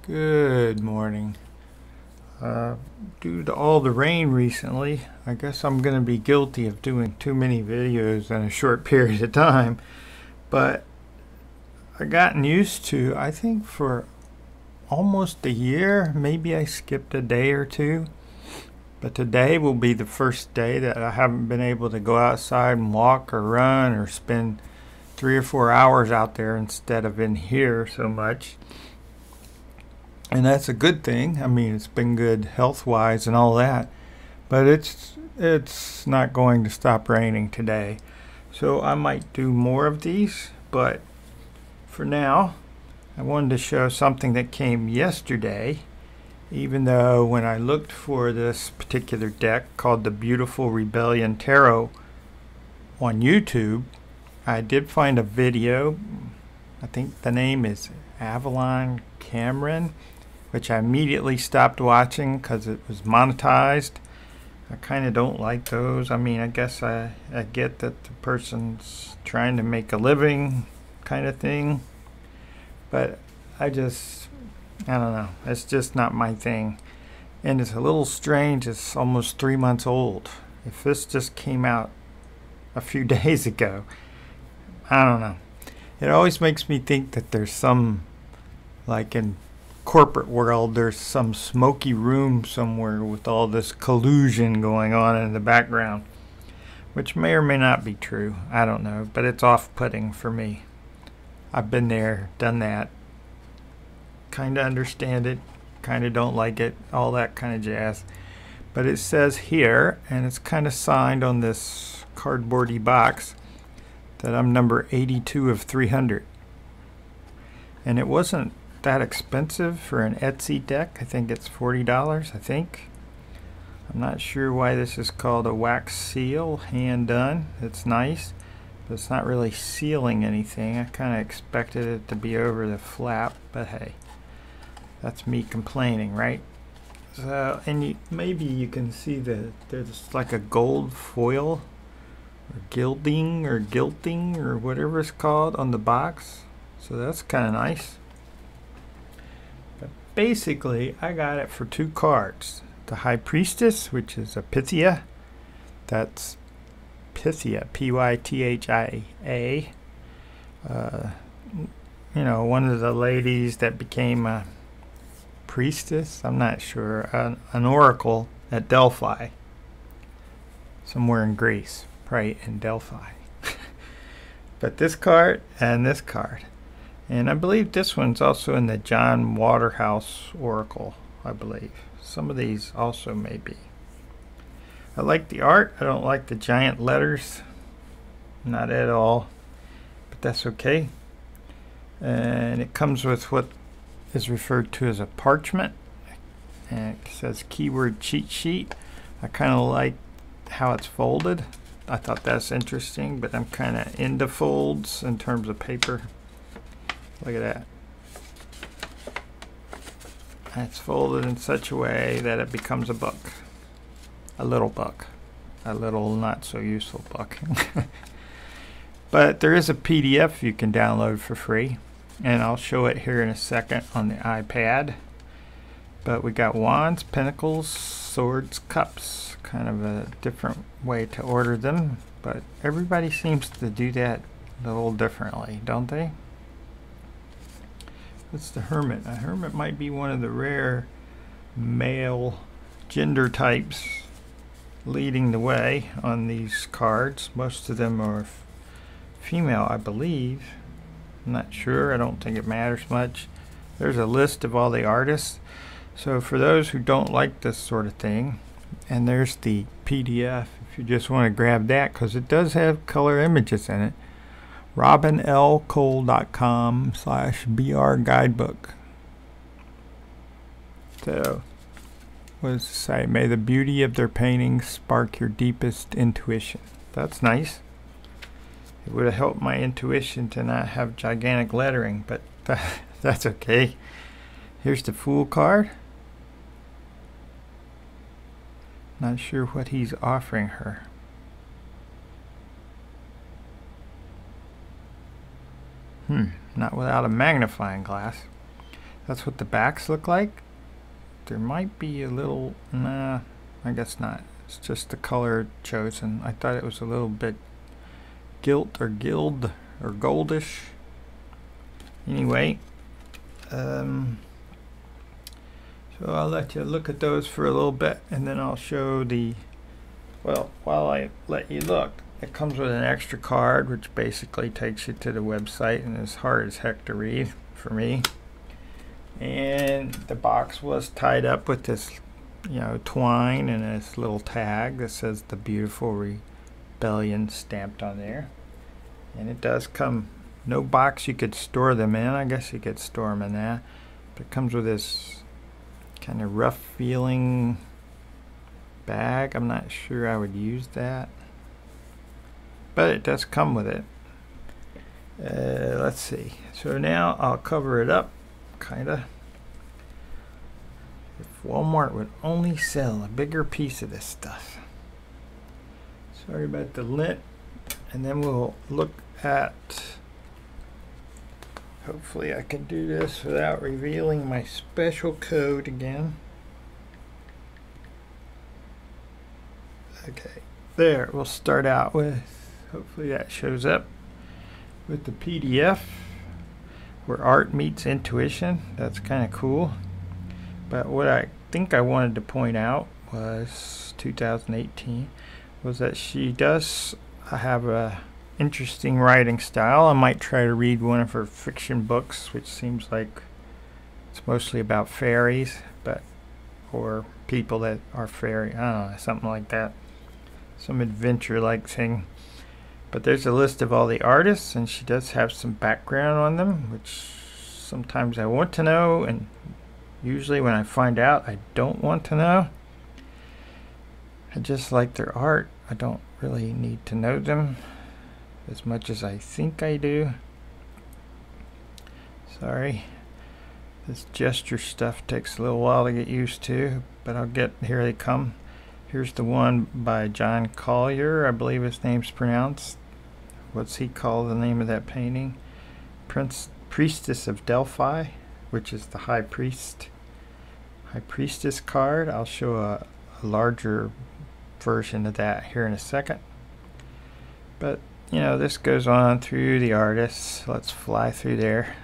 Good morning. Due to all the rain recently, I guess I'm going to be guilty of doing too many videos in a short period of time. But I've gotten used to, I think for almost a year, maybe I skipped a day or two. But today will be the first day that I haven't been able to go outside and walk or run or spend 3 or 4 hours out there instead of in here so much. And that's a good thing. I mean, it's been good health-wise and all that. But it's not going to stop raining today. So I might do more of these. But for now, I wanted to show something that came yesterday. Even though when I looked for this particular deck called the Beautiful Rebellion Tarot on YouTube, I did find a video. I think the name is Avalon Cameron, which I immediately stopped watching because it was monetized. I kind of don't like those. I mean, I guess I get that the person's trying to make a living kind of thing, but I don't know. It's just not my thing. And it's a little strange. It's almost 3 months old. If this just came out a few days ago, I don't know. It always makes me think that there's some, like in corporate world, there's some smoky room somewhere with all this collusion going on in the background, which may or may not be true. I don't know, but it's off-putting for me. I've been there, done that. Kind of understand it, kind of don't like it, all that kind of jazz. But it says here, and it's kind of signed on this cardboardy box, that I'm number 82 of 300. And it wasn't that expensive for an Etsy deck. I think it's $40, I think. I'm not sure why this is called a wax seal, hand done. It's nice, but it's not really sealing anything. I kind of expected it to be over the flap, but hey, that's me complaining, right? So, and maybe you can see that there's like a gold foil or gilding or whatever it's called on the box. So that's kind of nice. But basically, I got it for 2 cards. The High Priestess, which is a Pythia. That's Pythia, P-Y-T-H-I-A. You know, one of the ladies that became a priestess, I'm not sure, an oracle at Delphi, somewhere in Greece, probably in Delphi. But this card and this card, and I believe this one's also in the John Waterhouse Oracle, I believe. Some of these also may be. I like the art. I don't like the giant letters, not at all, but that's okay. And it comes with what is referred to as a parchment, and it says keyword cheat sheet. I kind of like how it's folded. I thought that's interesting, but I'm kind of into folds in terms of paper. Look at that. It's folded in such a way that it becomes a book, a little book, a little not so useful book. But there is a PDF you can download for free, and I'll show it here in a second on the iPad. But we got wands, pentacles, swords, cups. Kind of a different way to order them, but everybody seems to do that a little differently, don't they? What's the Hermit? A Hermit might be one of the rare male gender types leading the way on these cards. Most of them are female, I believe. I'm not sure. I don't think it matters much. There's a list of all the artists. So for those who don't like this sort of thing, and there's the PDF if you just want to grab that, because it does have color images in it. robinlcole.com/BR guidebook. So, what does it say? May the beauty of their paintings spark your deepest intuition. That's nice. It would have helped my intuition to not have gigantic lettering, but that's okay. Here's the Fool card. Not sure what he's offering her. Not without a magnifying glass. That's what the backs look like. There might be a little, nah, I guess not. It's just the color chosen. I thought it was a little bit gilt or gild or goldish. Anyway, so I'll let you look at those for a little bit, and then I'll show the, well, while I let you look, it comes with an extra card which basically takes you to the website, and is hard as heck to read for me. And the box was tied up with this, you know, twine and this little tag that says "The Beautiful Rebellion" stamped on there. And it does come, no box you could store them in. I guess you could store them in that. But it comes with this kind of rough feeling bag. I'm not sure I would use that, but it does come with it. Let's see. So now I'll cover it up. Kinda. If Walmart would only sell a bigger piece of this stuff. Sorry about the lint. And then we'll look at, hopefully I can do this without revealing my special code again. Okay, there, we'll start out with, hopefully that shows up, with the PDF. Where art meets intuition. That's kind of cool. But what I think I wanted to point out was 2018 was that she does have a interesting writing style. I might try to read one of her fiction books, which seems like it's mostly about fairies, but or people that are fairy. I don't know, something like that. Some adventure-like thing. But there's a list of all the artists, and she does have some background on them, which sometimes I want to know, and usually when I find out, I don't want to know. I just like their art. I don't really need to know them as much as I think I do. Sorry. This gesture stuff takes a little while to get used to, but I'll get, here they come. Here's the one by John Collier, I believe his name's pronounced. What's he called, the name of that painting? Priestess of Delphi, which is the High Priestess card. I'll show a larger version of that here in a second. But, you know, this goes on through the artists. Let's fly through there.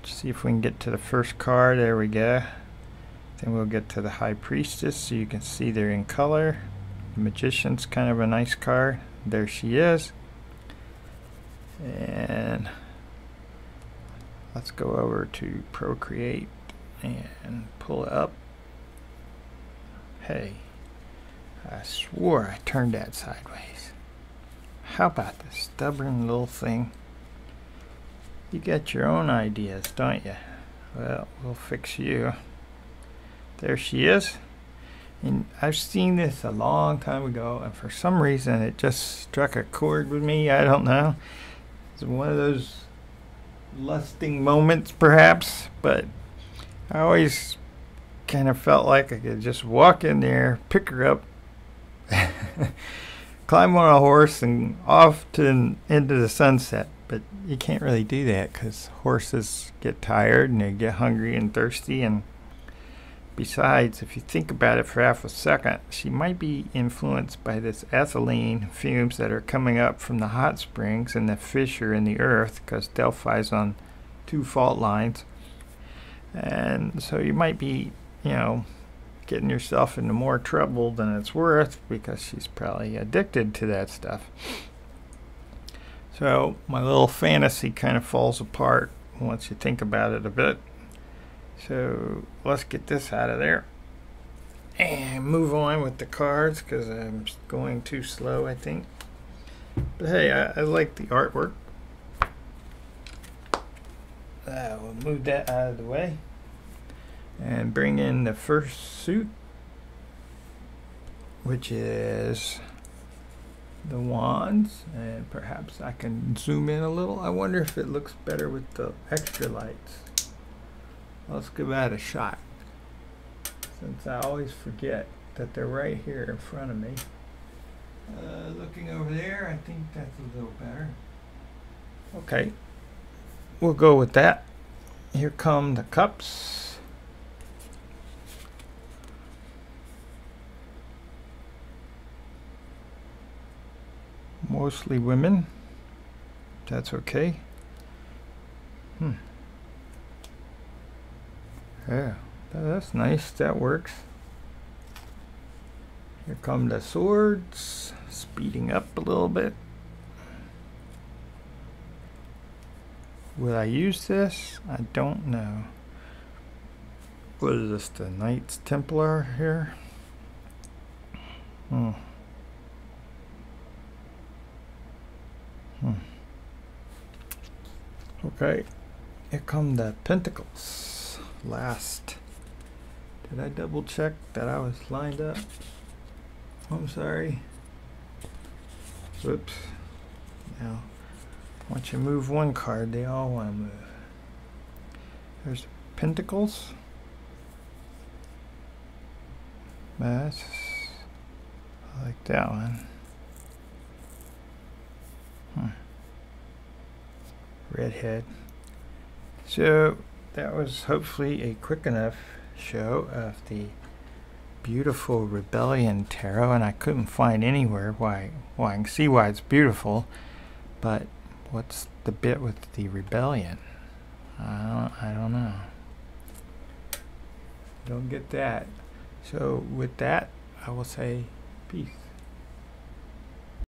See if we can get to the first card. There we go. Then we'll get to the High Priestess, so you can see they're in color. The Magician's kind of a nice card. There she is. And let's go over to Procreate and pull it up. Hey, I swore I turned that sideways. How about the stubborn little thing? You get your own ideas, don't you? Well, we'll fix you. There she is. And I've seen this a long time ago, and for some reason it just struck a chord with me. I don't know. It's one of those lusting moments, perhaps, but I always kind of felt like I could just walk in there, pick her up, climb on a horse, and off into the sunset. But you can't really do that because horses get tired and they get hungry and thirsty. And besides, if you think about it for half a second, she might be influenced by this ethylene fumes that are coming up from the hot springs and the fissure in the earth, because Delphi's on 2 fault lines. And so you might be, you know, getting yourself into more trouble than it's worth, because she's probably addicted to that stuff. So my little fantasy kind of falls apart once you think about it a bit. So let's get this out of there and move on with the cards, because I'm going too slow, I think. But hey, I like the artwork. We'll move that out of the way and bring in the first suit, which is the wands. And perhaps I can zoom in a little. I wonder if it looks better with the extra lights. Let's give that a shot, since I always forget that they're right here in front of me. Looking over there, I think that's a little better. Okay, we'll go with that. here come the cups. Mostly women. That's okay. Yeah, that's nice. That works. Here come the swords, speeding up a little bit. Will I use this? I don't know. What is this, the Knights Templar here? Okay, here come the Pentacles. Last. Did I double check that I was lined up? I'm sorry. Whoops. Now, once you move one card, they all want to move. There's Pentacles. That's, I like that one. Redhead. So that was hopefully a quick enough show of the beautiful Rebellion Tarot, and I couldn't find anywhere why I can see why it's beautiful, but what's the bit with the Rebellion? I don't know. Don't get that. So with that, I will say peace.